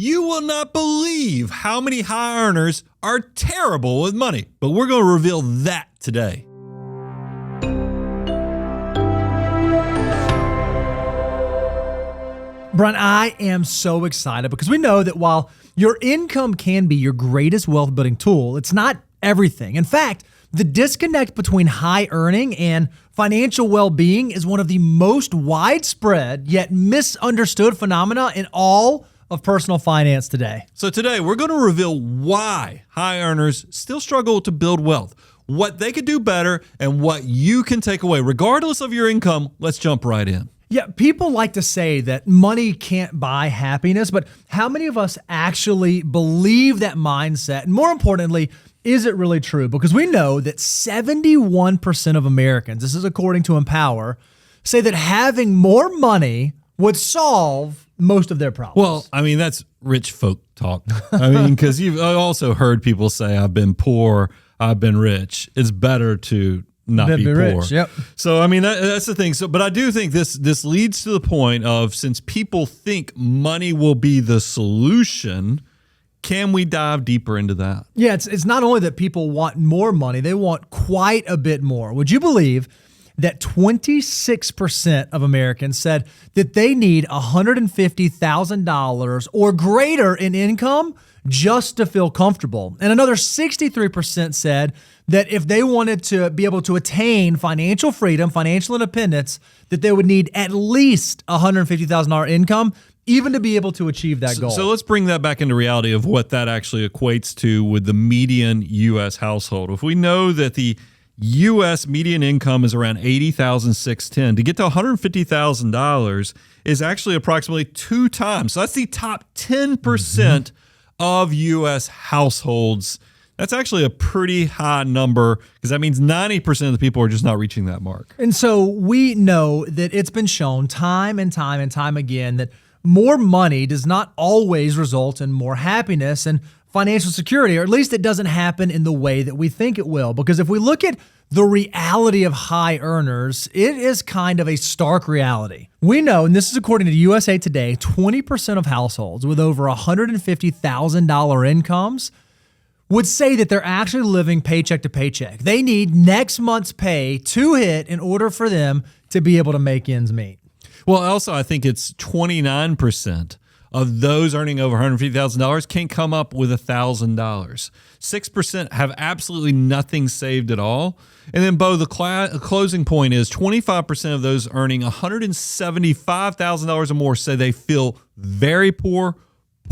You will not believe how many high earners are terrible with money, but we're going to reveal that today. Brian, I am so excited because we know that while your income can be your greatest wealth building tool, it's not everything. In fact, the disconnect between high earning and financial well-being is one of the most widespread yet misunderstood phenomena in all of personal finance today. So today we're going to reveal why high earners still struggle to build wealth, what they could do better, and what you can take away. Regardless of your income, let's jump right in. Yeah, people like to say that money can't buy happiness, but how many of us actually believe that mindset? And more importantly, is it really true? Because we know that 71% of Americans, this is according to Empower, say that having more money would solve most of their problems. Well, I mean, that's rich folk talk. I mean, because you've also heard people say, I've been poor, I've been rich. It's better to not be poor. Rich. Yep. So, I mean, that's the thing. So, but I do think this leads to the point of, since people think money will be the solution, can we dive deeper into that? Yeah, it's not only that people want more money, they want quite a bit more. Would you believe that 26% of Americans said that they need $150,000 or greater in income just to feel comfortable? And another 63% said that if they wanted to be able to attain financial freedom, financial independence, that they would need at least $150,000 income even to be able to achieve that goal. So let's bring that back into reality of what that actually equates to with the median U.S. household. If we know that the U.S. median income is around $80,610, to get to $150,000 is actually approximately 2 times. So that's the top 10% of U.S. households. That's actually a pretty high number, because that means 90% of the people are just not reaching that mark. And so we know that it's been shown time and time again that more money does not always result in more happiness and financial security, or at least it doesn't happen in the way that we think it will. Because if we look at the reality of high earners, it is kind of a stark reality. We know, and this is according to USA Today, 20% of households with over $150,000 incomes would say that they're actually living paycheck to paycheck. They need next month's pay to hit in order for them to be able to make ends meet. Well, also, I think it's 29% of those earning over $150,000 can come up with $1,000. 6% have absolutely nothing saved at all. And then, Bo, the closing point is 25% of those earning $175,000 or more say they feel very poor,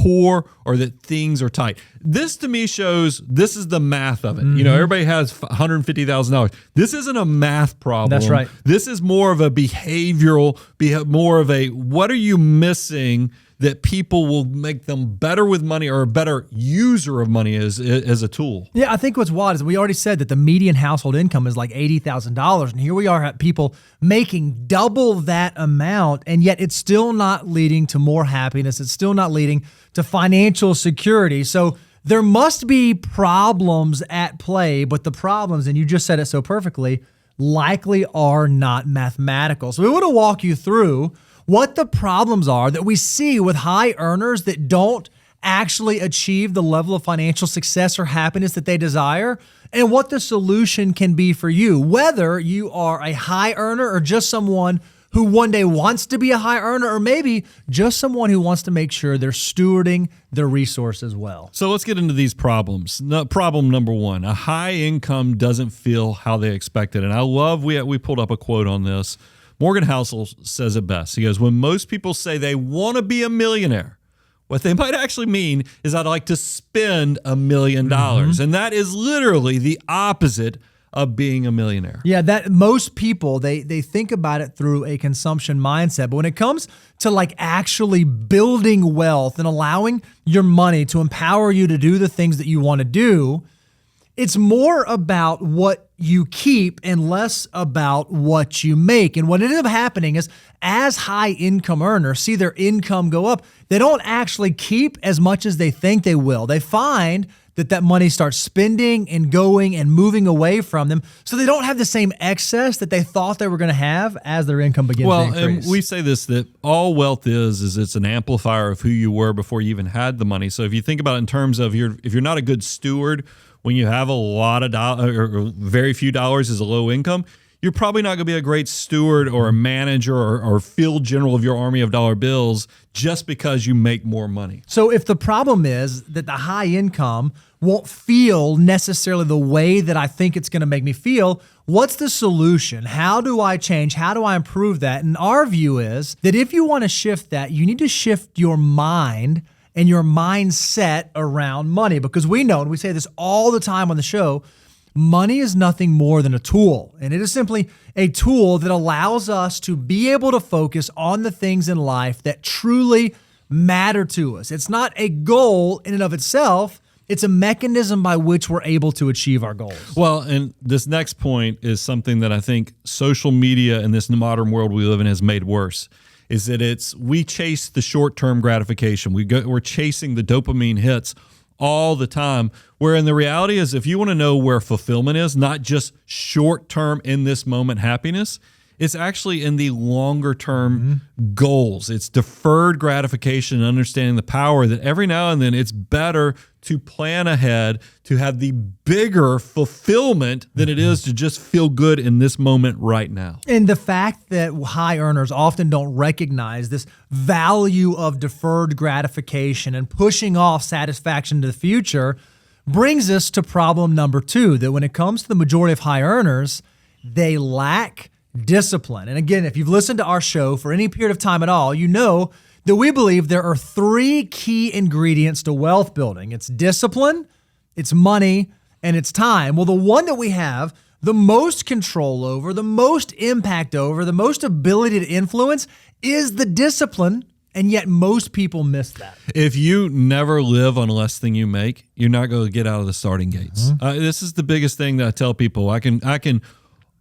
or that things are tight. This to me shows this is the math of it. You know, everybody has $150,000. This isn't a math problem. That's right. This is more of a behavioral, more of a what are you missing that people will make them better with money or a better user of money as a tool. Yeah, I think what's wild is we already said that the median household income is like $80,000. And here we are at people making double that amount, and yet it's still not leading to more happiness. It's still not leading to financial security. So there must be problems at play, but the problems, and you just said it so perfectly, likely are not mathematical. So we want to walk you through what the problems are that we see with high earners that don't actually achieve the level of financial success or happiness that they desire, and what the solution can be for you, whether you are a high earner or just someone who one day wants to be a high earner, or maybe just someone who wants to make sure they're stewarding their resources well. So let's get into these problems. Problem number one, a high income doesn't feel how they expected. And I love, we pulled up a quote on this. Morgan Housel says it best. He goes, when most people say they want to be a millionaire, what they might actually mean is I'd like to spend $1 million. And that is literally the opposite of being a millionaire. Yeah, that most people, they think about it through a consumption mindset. But when it comes to like actually building wealth and allowing your money to empower you to do the things that you want to do, it's more about what you keep and less about what you make. And what ended up happening is, as high income earners see their income go up, they don't actually keep as much as they think they will. They find that money starts spending and going and moving away from them, so they don't have the same excess that they thought they were going to have as their income begins to increase. And we say this, that all wealth is it's an amplifier of who you were before you even had the money. So if you think about it in terms of if you're not a good steward when you have a lot of dollars or very few dollars as a low income, you're probably not going to be a great steward or a manager or field general of your army of dollar bills just because you make more money. So if the problem is that the high income won't feel necessarily the way that I think it's going to make me feel, what's the solution? How do I change? How do I improve that? And our view is that if you want to shift that, you need to shift your mind and your mindset around money, because we know, and we say this all the time on the show, money is nothing more than a tool, and it is simply a tool that allows us to be able to focus on the things in life that truly matter to us. It's not a goal in and of itself. It's a mechanism by which we're able to achieve our goals. Well, and this next point is something that I think social media in this modern world we live in has made worse, is that we chase the short-term gratification. We're chasing the dopamine hits all the time, where in the reality is if you want to know where fulfillment is, not just short-term in this moment happiness, it's actually in the longer-term goals. It's deferred gratification and understanding the power that every now and then it's better to plan ahead, to have the bigger fulfillment than it is to just feel good in this moment right now. And the fact that high earners often don't recognize this value of deferred gratification and pushing off satisfaction to the future brings us to problem number 2, that when it comes to the majority of high earners, they lack discipline. And again, if you've listened to our show for any period of time at all, you know that we believe there are 3 key ingredients to wealth building. It's discipline, it's money, and it's time. Well, the one that we have the most control over, the most impact over, the most ability to influence is the discipline, and yet most people miss that. If you never live on less than you make, you're not going to get out of the starting gates. This is the biggest thing that I tell people. I can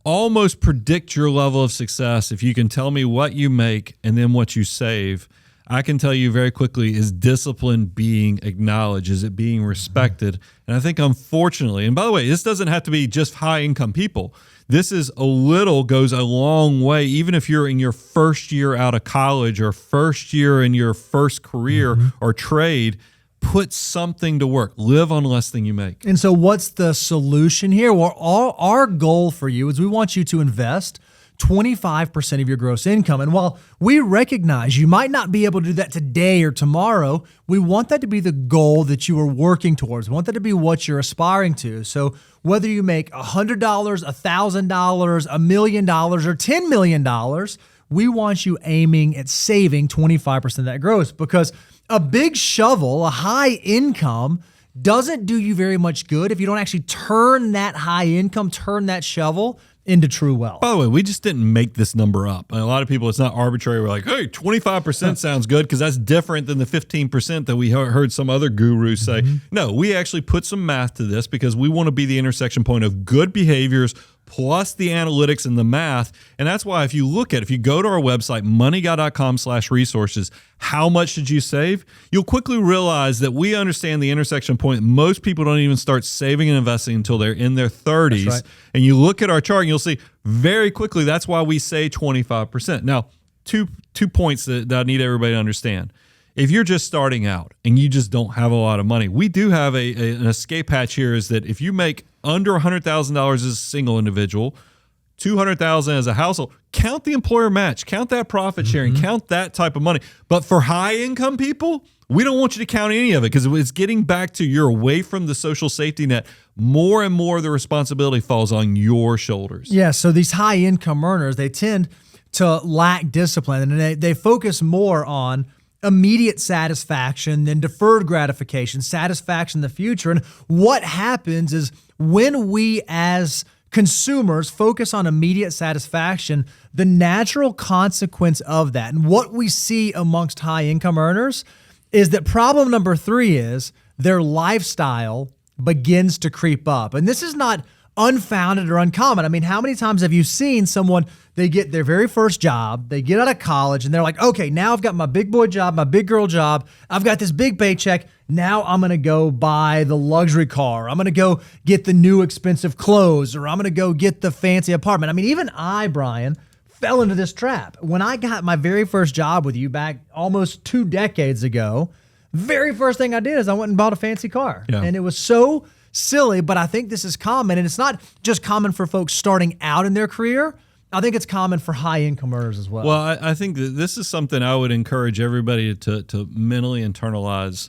almost predict your level of success if you can tell me what you make and then what you save. I can tell you very quickly, is discipline being acknowledged? Is it being respected? And I think unfortunately, and by the way, this doesn't have to be just high income people. This is goes a long way, even if you're in your first year out of college or first year in your first career or trade. Put something to work. Live on less than you make. And so what's the solution here? Well, our goal for you is we want you to invest 25% of your gross income. And while we recognize you might not be able to do that today or tomorrow, we want that to be the goal that you are working towards. We want that to be what you're aspiring to. So whether you make $100, $1,000, $1 million, or $10 million, we want you aiming at saving 25% of that gross, because a big shovel, a high income, doesn't do you very much good if you don't actually turn that high income, turn that shovel into true wealth. By the way, we just didn't make this number up. And a lot of people, it's not arbitrary. We're like, hey, 25% sounds good because that's different than the 15% that we heard some other gurus say. No, we actually put some math to this because we want to be the intersection point of good behaviors plus the analytics and the math. And that's why if you go to our website, moneyguy.com/resources, how much did you save? You'll quickly realize that we understand the intersection point. Most people don't even start saving and investing until they're in their 30s. That's right. And you look at our chart and you'll see very quickly, that's why we say 25%. Now, two points that I need everybody to understand. If you're just starting out and you just don't have a lot of money, we do have an escape hatch here, is that if you make under $100,000 as a single individual, $200,000 as a household, count the employer match, count that profit sharing, count that type of money. But for high income people, we don't want you to count any of it, because it's getting back to you're away from the social safety net. More and more of the responsibility falls on your shoulders. Yeah, so these high income earners, they tend to lack discipline, and they focus more on immediate satisfaction than deferred gratification, satisfaction in the future. And what happens is when we as consumers focus on immediate satisfaction, the natural consequence of that, and what we see amongst high income earners, is that problem number 3 is their lifestyle begins to creep up. And this is not unfounded or uncommon. I mean, how many times have you seen someone they get their very first job, they get out of college, and they're like, okay, now I've got my big boy job, my big girl job, I've got this big paycheck, now I'm going to go buy the luxury car, I'm going to go get the new expensive clothes, or I'm going to go get the fancy apartment. I mean, even I, Brian, fell into this trap. When I got my very first job with you back almost 2 decades ago, very first thing I did is I went and bought a fancy car. Yeah. And it was so silly, but I think this is common, and it's not just common for folks starting out in their career. I think it's common for high income earners as well. Well, I think that this is something I would encourage everybody to mentally internalize,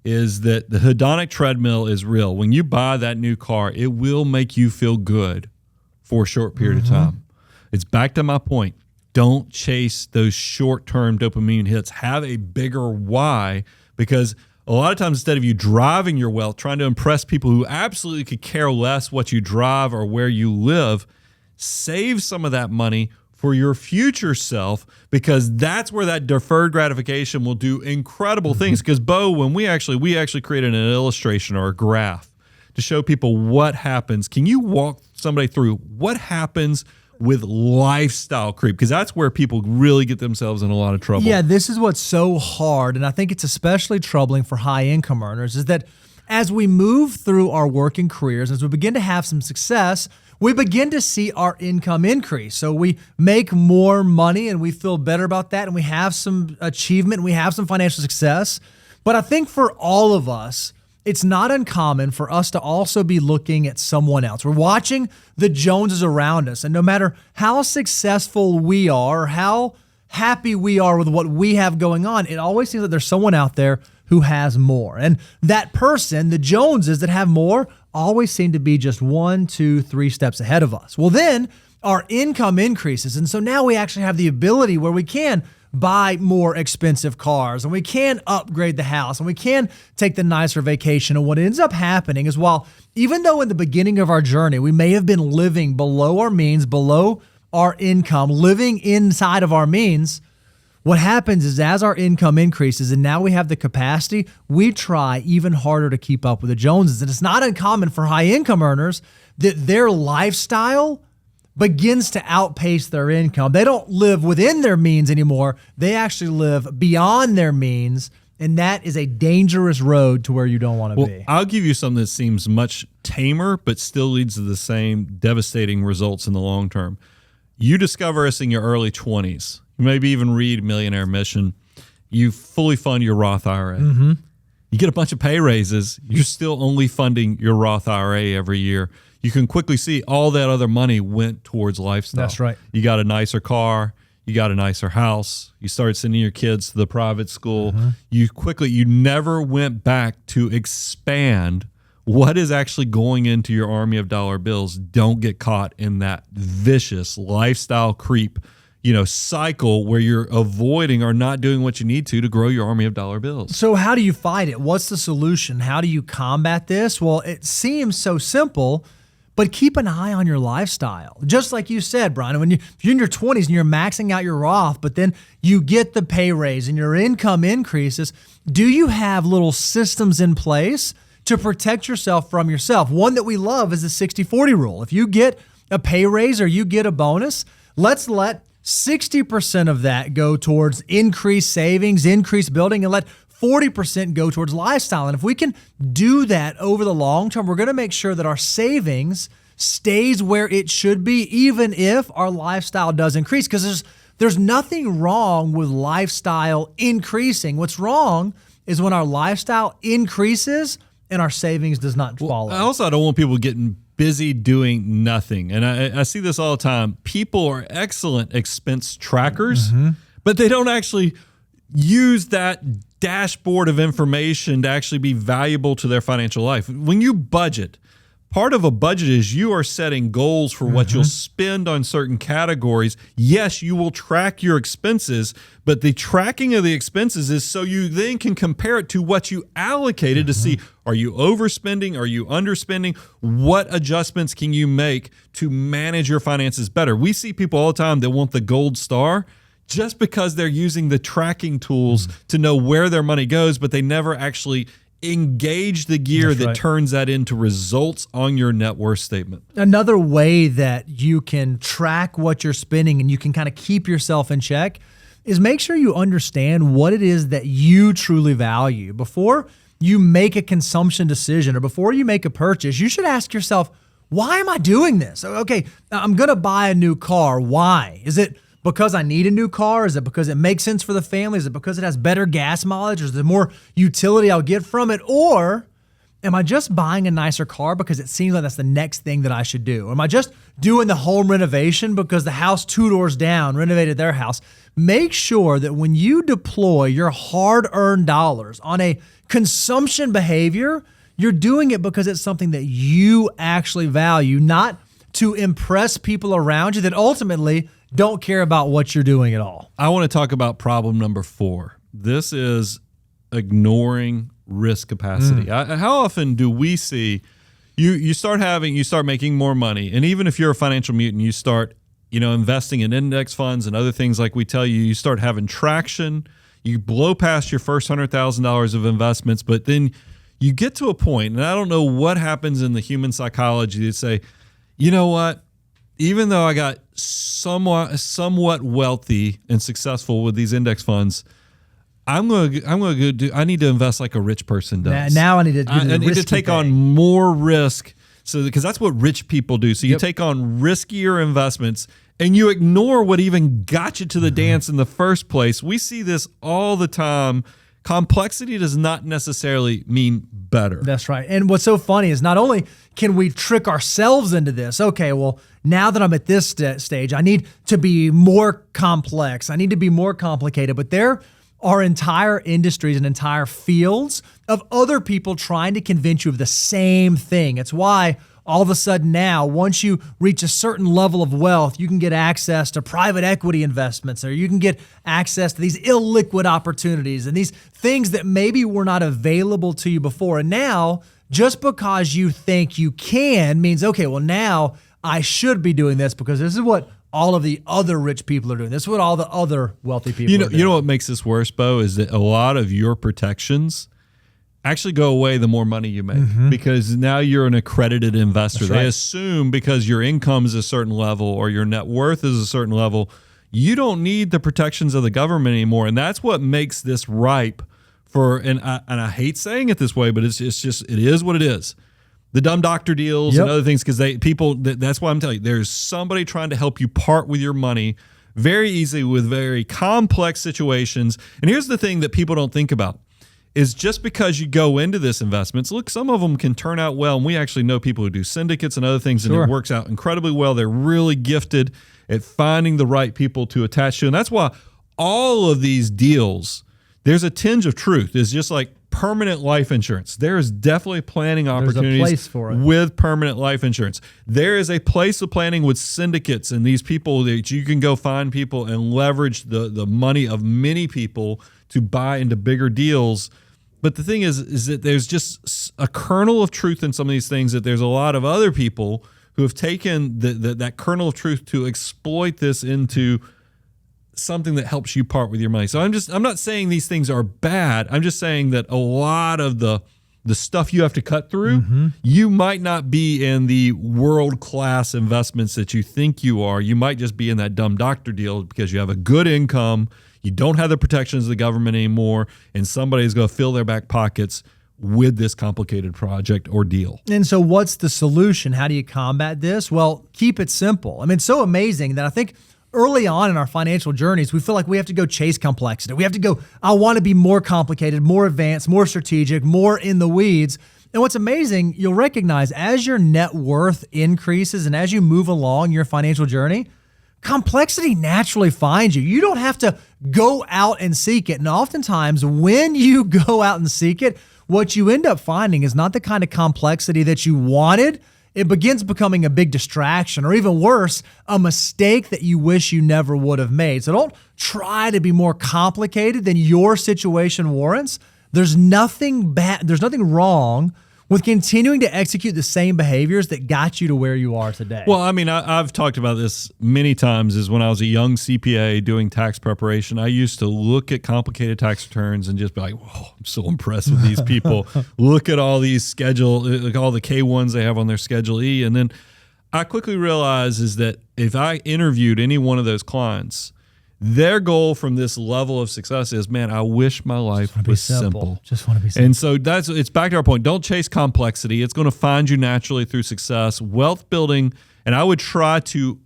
is that the hedonic treadmill is real. When you buy that new car, it will make you feel good for a short period of time. It's back to my point. Don't chase those short-term dopamine hits. Have a bigger why, because a lot of times instead of you driving your wealth, trying to impress people who absolutely could care less what you drive or where you live, save some of that money for your future self, because that's where that deferred gratification will do incredible things. Because Bo, when we actually created an illustration or a graph to show people what happens. Can you walk somebody through what happens with lifestyle creep? Because that's where people really get themselves in a lot of trouble. Yeah, this is what's so hard, and I think it's especially troubling for high income earners, is that as we move through our working careers, as we begin to have some success, we begin to see our income increase. So we make more money and we feel better about that, and we have some achievement, and we have some financial success. But I think for all of us, it's not uncommon for us to also be looking at someone else. We're watching the Joneses around us, and no matter how successful we are, or how happy we are with what we have going on, it always seems like there's someone out there who has more. And that person, the Joneses that have more, always seem to be just 1, 2, 3 steps ahead of us. Well, then our income increases. And so now we actually have the ability where we can buy more expensive cars, and we can upgrade the house, and we can take the nicer vacation. And what ends up happening is, while even though in the beginning of our journey, we may have been living below our means, below our income, living inside of our means, what happens is as our income increases and now we have the capacity, we try even harder to keep up with the Joneses. And it's not uncommon for high income earners that their lifestyle begins to outpace their income. They don't live within their means anymore. They actually live beyond their means. And that is a dangerous road to where you don't want to be. I'll give you something that seems much tamer, but still leads to the same devastating results in the long term. You discover us in your early 20s. You maybe even read Millionaire Mission. You fully fund your Roth IRA. Mm-hmm. You get a bunch of pay raises. You're still only funding your Roth IRA every year. You can quickly see all that other money went towards lifestyle. That's right. You got a nicer car. You got a nicer house. You started sending your kids to the private school. Mm-hmm. You never went back to expand what is actually going into your army of dollar bills. Don't get caught in that vicious lifestyle creep, cycle where you're avoiding or not doing what you need to grow your army of dollar bills. So how do you fight it? What's the solution? How do you combat this? Well, it seems so simple, but keep an eye on your lifestyle. Just like you said, Brian, if you're in your 20s and you're maxing out your Roth, but then you get the pay raise and your income increases, do you have little systems in place to protect yourself from yourself? One that we love is the 60-40 rule. If you get a pay raise or you get a bonus, let's let 60% of that go towards increased savings, increased building, and let 40% go towards lifestyle. And if we can do that over the long term, we're going to make sure that our savings stays where it should be, even if our lifestyle does increase. Because there's nothing wrong with lifestyle increasing. What's wrong is when our lifestyle increases and our savings does not follow. I don't want people getting busy doing nothing. And I see this all the time. People are excellent expense trackers, but they don't actually use that dashboard of information to actually be valuable to their financial life. When you budget, part of a budget is you are setting goals for what you'll spend on certain categories. Yes, you will track your expenses, but the tracking of the expenses is so you then can compare it to what you allocated to see, are you overspending? Are you underspending? What adjustments can you make to manage your finances better? We see people all the time that want the gold star just because they're using the tracking tools to know where their money goes, but they never actually engage the gear That's that right. turns that into results on your net worth statement. Another way that you can track what you're spending and you can kind of keep yourself in check is make sure you understand what it is that you truly value. Before you make a consumption decision or before you make a purchase, you should ask yourself, why am I doing this? Okay, I'm going to buy a new car. Why? Is it because I need a new car? Is it because it makes sense for the family? Is it because it has better gas mileage? Or is there more utility I'll get from it? Or am I just buying a nicer car because it seems like that's the next thing that I should do? Or am I just doing the home renovation because the house 2 doors down renovated their house? Make sure that when you deploy your hard-earned dollars on a consumption behavior, you're doing it because it's something that you actually value, not to impress people around you that ultimately don't care about what you're doing at all. I want to talk about problem number 4. This is ignoring risk capacity. How often do we see you start making more money, and even if you're a financial mutant, you start investing in index funds and other things like we tell you, you start having traction, you blow past your first $100,000 of investments, but then you get to a point, and I don't know what happens in the human psychology, that say, you know what, even though I got somewhat wealthy and successful with these index funds, I need to invest like a rich person does. Now I need to I need to take on more risk, because that's what rich people do. So you take on riskier investments and you ignore what even got you to the dance in the first place. We see this all the time. Complexity does not necessarily mean better. That's right. And what's so funny is not only can we trick ourselves into this, okay, well, now that I'm at this stage, I need to be more complex. I need to be more complicated. But there are entire industries and entire fields of other people trying to convince you of the same thing. It's why all of a sudden now, once you reach a certain level of wealth, you can get access to private equity investments, or you can get access to these illiquid opportunities and these things that maybe were not available to you before. And now, just because you think you can means, okay, well, now I should be doing this because this is what all of the other rich people are doing. This is what all the other wealthy people are doing. You know what makes this worse, Bo, is that a lot of your protections actually go away the more money you make, because now you're an accredited investor. That's They right. assume because your income is a certain level or your net worth is a certain level, you don't need the protections of the government anymore. And that's what makes this ripe for, and I hate saying it this way, but it is what it is. The dumb doctor deals and other things, because that's why I'm telling you, there's somebody trying to help you part with your money very easily with very complex situations. And here's the thing that people don't think about. Is just because you go into this investments, look, some of them can turn out well. And we actually know people who do syndicates and other things, and it works out incredibly well. They're really gifted at finding the right people to attach to. And that's why all of these deals, there's a tinge of truth. It's just like permanent life insurance. There is definitely planning opportunities place for it. with permanent life insurance. There is a place of planning with syndicates and these people that you can go find people and leverage the money of many people to buy into bigger deals. But the thing is that there's just a kernel of truth in some of these things, that there's a lot of other people who have taken that kernel of truth to exploit this into something that helps you part with your money. So I'm not saying these things are bad. I'm just saying that a lot of the stuff you have to cut through, you might not be in the world-class investments that you think you are. You might just be in that dumb doctor deal because you have a good income, you don't have the protections of the government anymore, and somebody's going to fill their back pockets with this complicated project or deal. And so what's the solution? How do you combat this? Well, keep it simple. I mean, it's so amazing that I think early on in our financial journeys, we feel like we have to go chase complexity. We have to go, I want to be more complicated, more advanced, more strategic, more in the weeds. And what's amazing, you'll recognize as your net worth increases and as you move along your financial journey, complexity naturally finds you. You don't have to go out and seek it. And oftentimes when you go out and seek it, what you end up finding is not the kind of complexity that you wanted. It begins becoming a big distraction, or even worse, a mistake that you wish you never would have made. So don't try to be more complicated than your situation warrants. There's nothing bad. There's nothing wrong with continuing to execute the same behaviors that got you to where you are today? Well, I mean, I've talked about this many times. Is when I was a young CPA doing tax preparation, I used to look at complicated tax returns and just be like, whoa, I'm so impressed with these people. Look at all these like all the K1s they have on their Schedule E. And then I quickly realized is that if I interviewed any one of those clients, their goal from this level of success is, man, I wish my life was simple. Just want to be simple. And so it's back to our point. Don't chase complexity. It's going to find you naturally through success. Wealth building, and I would try to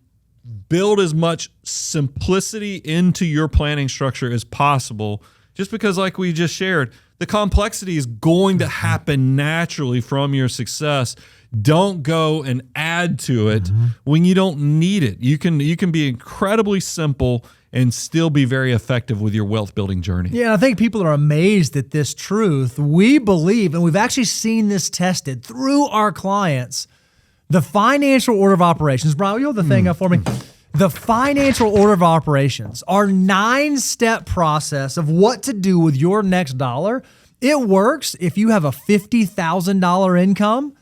build as much simplicity into your planning structure as possible, just because, like we just shared, the complexity is going to happen naturally from your success. Don't go and add to it when you don't need it. You can be incredibly simple and still be very effective with your wealth building journey. Yeah, I think people are amazed at this truth. We believe, and we've actually seen this tested through our clients, the financial order of operations. Brian, will you hold the thing up for me? The financial order of operations, our 9-step process of what to do with your next dollar. It works if you have a $50,000 income,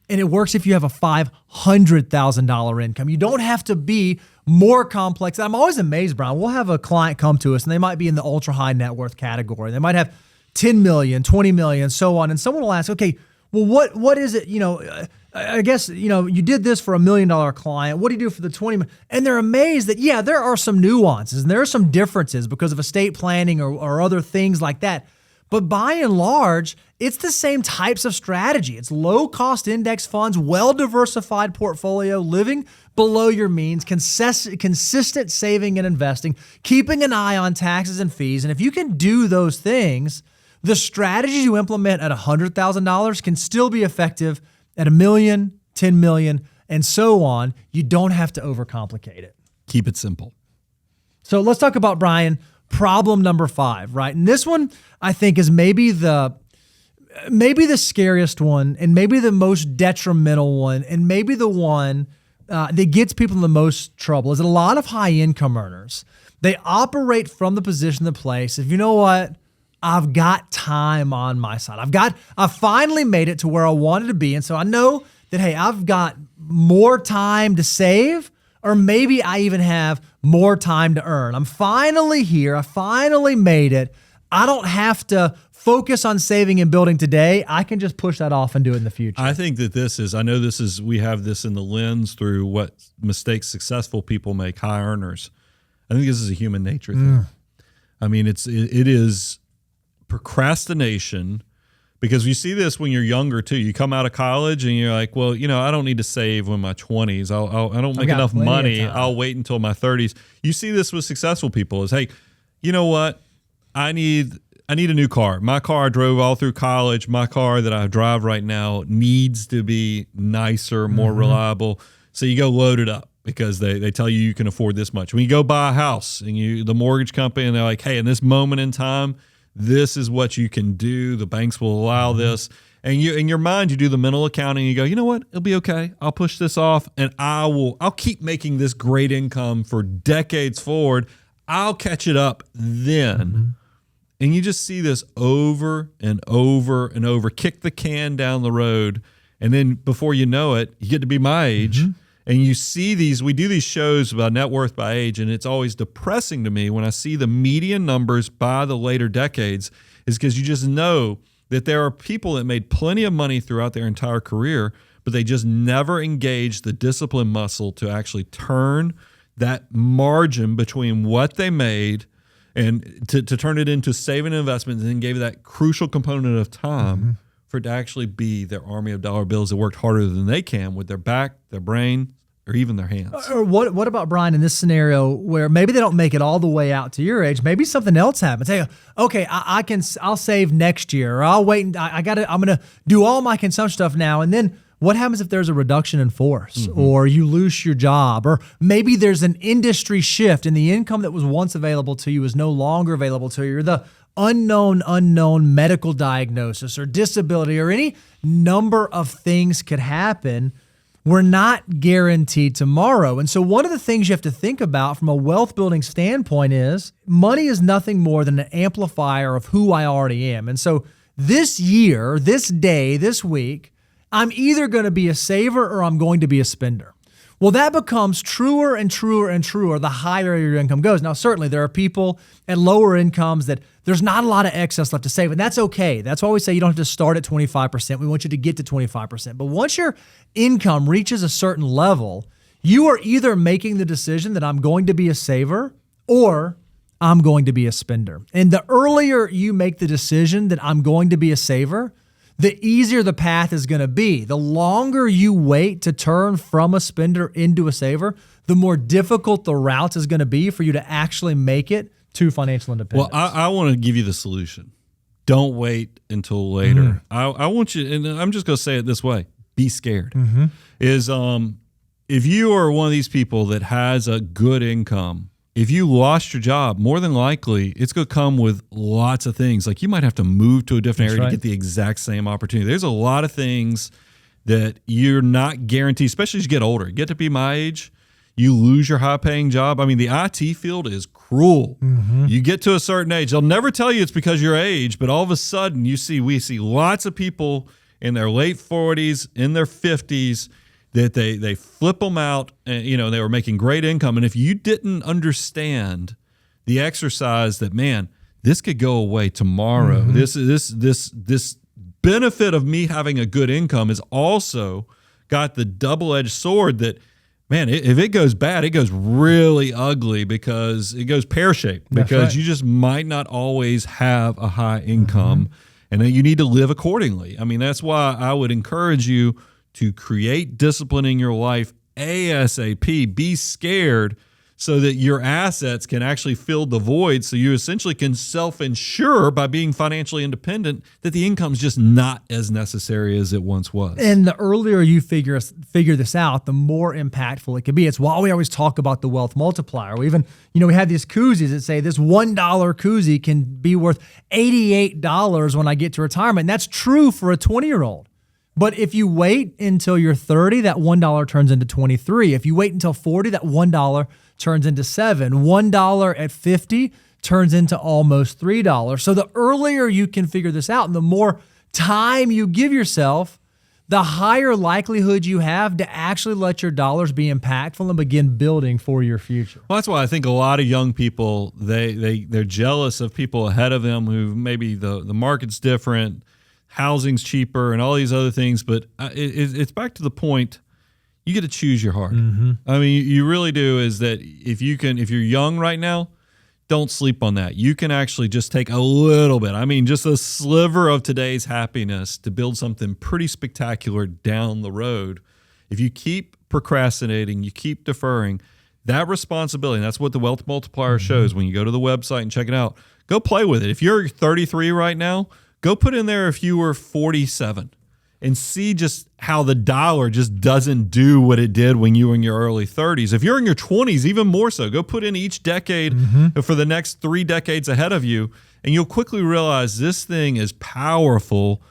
and it works if you have a $500,000 income. You don't have to be more complex. I'm always amazed, Brian. We'll have a client come to us, and they might be in the ultra high net worth category. They might have 10 million, 20 million, so on. And someone will ask, okay, well, what is it? I guess, you did this for $1 million client. What do you do for the 20 million? And they're amazed that, yeah, there are some nuances and there are some differences because of estate planning or other things like that. But by and large, it's the same types of strategy. It's low-cost index funds, well-diversified portfolio, living below your means, consistent saving and investing, keeping an eye on taxes and fees. And if you can do those things, the strategies you implement at $100,000 can still be effective at $1 million, 10 million, and so on. You don't have to overcomplicate it. Keep it simple. So let's talk about, Brian, problem number 5, right? And this one, I think, is maybe the scariest one, and maybe the most detrimental one, and maybe the one that gets people in the most trouble. Is that a lot of high income earners, they operate from the position of the place of, you know what, I've got time on my side. I finally made it to where I wanted to be. And so I know that, hey, I've got more time to save, or maybe I even have more time to earn. I'm finally here. I finally made it. I don't have to focus on saving and building today. I can just push that off and do it in the future. I think that we have this in the lens through what mistakes successful people make, high earners. I think this is a human nature thing. I mean, it is procrastination, because you see this when you're younger too. You come out of college and you're like, well, I don't need to save in my 20s. I don't make enough money. I'll wait until my 30s. You see this with successful people is, hey, you know what? I need a new car. My car I drove all through college. My car that I drive right now needs to be nicer, more reliable. So you go load it up because they tell you can afford this much. When you go buy a house and the mortgage company, and they're like, hey, in this moment in time, this is what you can do. The banks will allow this. And you, in your mind, you do the mental accounting. You go, you know what? It'll be okay. I'll push this off, and I'll keep making this great income for decades forward. I'll catch it up then. And you just see this over and over and over. Kick the can down the road, and then before you know it, you get to be my age. And you see we do these shows about net worth by age, and it's always depressing to me when I see the median numbers by the later decades, is because you just know that there are people that made plenty of money throughout their entire career, but they just never engaged the discipline muscle to actually turn that margin between what they made and to turn it into saving and investment, and then gave that crucial component of time for it to actually be their army of dollar bills that worked harder than they can with their back, their brain, or even their hands. Or what about, Brian, in this scenario where maybe they don't make it all the way out to your age? Maybe something else happens. Hey, okay, I'll save next year, or I'll wait. I'm gonna do all my consumption stuff now, and then what happens if there's a reduction in force, or you lose your job, or maybe there's an industry shift and the income that was once available to you is no longer available to you, or the unknown medical diagnosis or disability, or any number of things could happen. We're not guaranteed tomorrow. And so one of the things you have to think about from a wealth building standpoint is money is nothing more than an amplifier of who I already am. And so this year, this day, this week, I'm either going to be a saver or I'm going to be a spender. Well, that becomes truer and truer and truer the higher your income goes. Now, certainly there are people at lower incomes that there's not a lot of excess left to save, and that's okay. That's why we say you don't have to start at 25%. We want you to get to 25%. But once your income reaches a certain level, you are either making the decision that I'm going to be a saver or I'm going to be a spender. And the earlier you make the decision that I'm going to be a saver, the easier the path is going to be. The longer you wait to turn from a spender into a saver, the more difficult the route is going to be for you to actually make it to financial independence. Well, I want to give you the solution. Don't wait until later. I want you, and I'm just going to say it this way, be scared. If you are one of these people that has a good income, if you lost your job, more than likely, it's going to come with lots of things. Like you might have to move to a different area to get the exact same opportunity. There's a lot of things that you're not guaranteed, especially as you get older. You get to be my age, you lose your high-paying job. I mean, the IT field is cruel. You get to a certain age. They'll never tell you it's because of your age, but all of a sudden we see lots of people in their late 40s, in their 50s, that they flip them out, and they were making great income. And if you didn't understand the exercise that, man, this could go away tomorrow. This benefit of me having a good income is also got the double-edged sword that, man, if it goes bad, it goes really ugly because it goes pear-shaped because you just might not always have a high income, and then you need to live accordingly. I mean, that's why I would encourage you to create discipline in your life ASAP. Be scared so that your assets can actually fill the void, so you essentially can self-insure by being financially independent that the income's just not as necessary as it once was. And the earlier you figure this out, the more impactful it can be. It's why we always talk about the wealth multiplier. We even, we have these koozies that say this $1 koozie can be worth $88 when I get to retirement. And that's true for a 20-year-old. But if you wait until you're 30, that $1 turns into 23. If you wait until 40, that $1 turns into $7. $1 at 50 turns into almost $3. So the earlier you can figure this out and the more time you give yourself, the higher likelihood you have to actually let your dollars be impactful and begin building for your future. Well, that's why I think a lot of young people, they're jealous of people ahead of them who maybe the market's different, housing's cheaper, and all these other things. But it's back to the point, you get to choose your heart. I mean, you really do. Is that if you're young right now, don't sleep on that. You can actually just take a little bit, just a sliver of today's happiness to build something pretty spectacular down the road. If you keep procrastinating, you keep deferring, that responsibility, and that's what the wealth multiplier shows when you go to the website and check it out. Go play with it. If you're 33 right now, go put in there if you were 47 and see just how the dollar just doesn't do what it did when you were in your early 30s. If you're in your 20s, even more so, go put in each decade for the next 3 decades ahead of you, and you'll quickly realize this thing is powerful.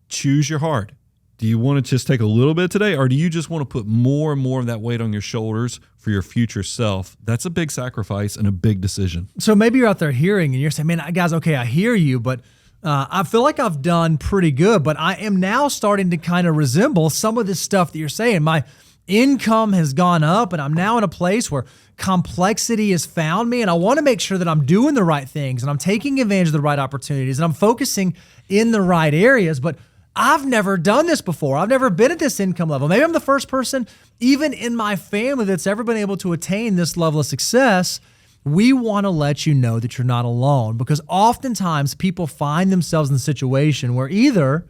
Choose your heart. Do you want to just take a little bit today, or do you just want to put more and more of that weight on your shoulders for your future self? That's a big sacrifice and a big decision. So maybe you're out there hearing and you're saying, man, guys, okay, I hear you, but I feel like I've done pretty good, but I am now starting to kind of resemble some of this stuff that you're saying. My income has gone up, and I'm now in a place where complexity has found me, and I want to make sure that I'm doing the right things, and I'm taking advantage of the right opportunities, and I'm focusing in the right areas, but I've never done this before. I've never been at this income level. Maybe I'm the first person, even in my family, that's ever been able to attain this level of success. We want to let you know that you're not alone, because oftentimes people find themselves in a situation where either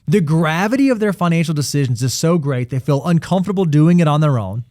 the gravity of their financial decisions is so great they feel uncomfortable doing it on their own,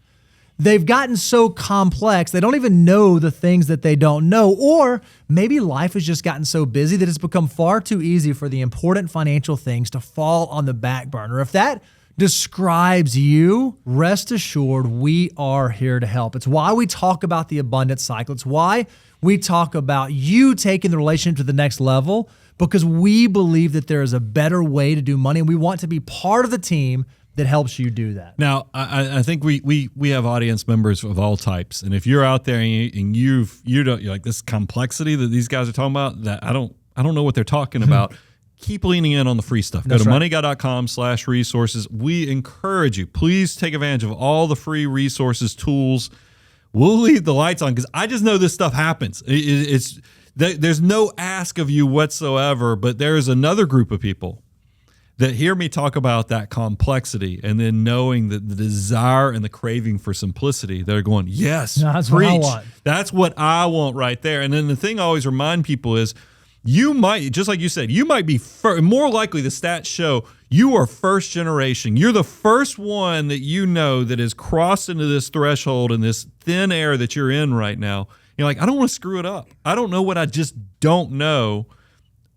they've gotten so complex they don't even know the things that they don't know, or maybe life has just gotten so busy that it's become far too easy for the important financial things to fall on the back burner. If that describes you, rest assured we are here to help. It's why we talk about the abundance cycle. It's why we talk about you taking the relationship to the next level, because we believe that there is a better way to do money, and we want to be part of the team that helps you do that. Now, I think we have audience members of all types, and if you're out there and you're like, this complexity that these guys are talking about, that I don't know what they're talking about. keep leaning in on the free stuff. Go to moneyguy.com/resources. We encourage you, please take advantage of all the free resources, tools. We'll leave the lights on because I just know this stuff happens. There's no ask of you whatsoever, but there is another group of people that hear me talk about that complexity and then knowing that the desire and the craving for simplicity, they're going, yes, that's preach. what I want. That's what I want right there. And then the thing I always remind people is you might, just like you said, you might be more likely, the stats show you are first generation. You're the first one that you know that has crossed into this threshold and this thin air that you're in right now. You're like, I don't want to screw it up. I don't know what I just don't know.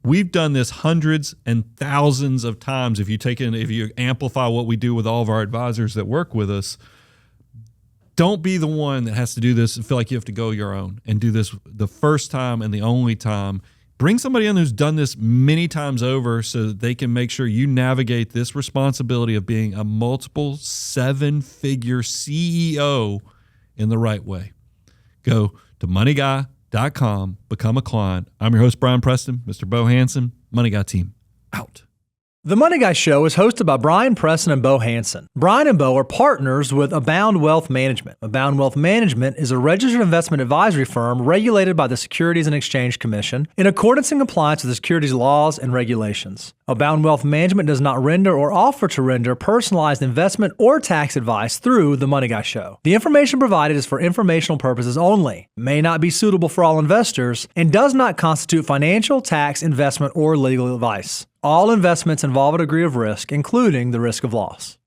We've done this hundreds and thousands of times. If you amplify what we do with all of our advisors that work with us, don't be the one that has to do this and feel like you have to go your own and do this the first time and the only time. Bring somebody in who's done this many times over so that they can make sure you navigate this responsibility of being a multiple 7-figure CEO in the right way. Go to moneyguy.com, become a client. I'm your host, Brian Preston, Mr. Bo Hansen, Money Guy team, out. The Money Guy Show is hosted by Brian Preston and Bo Hansen. Brian and Bo are partners with Abound Wealth Management. Abound Wealth Management is a registered investment advisory firm regulated by the Securities and Exchange Commission in accordance and compliance with the securities laws and regulations. Abound Wealth Management does not render or offer to render personalized investment or tax advice through The Money Guy Show. The information provided is for informational purposes only, may not be suitable for all investors, and does not constitute financial, tax, investment, or legal advice. All investments involve a degree of risk, including the risk of loss.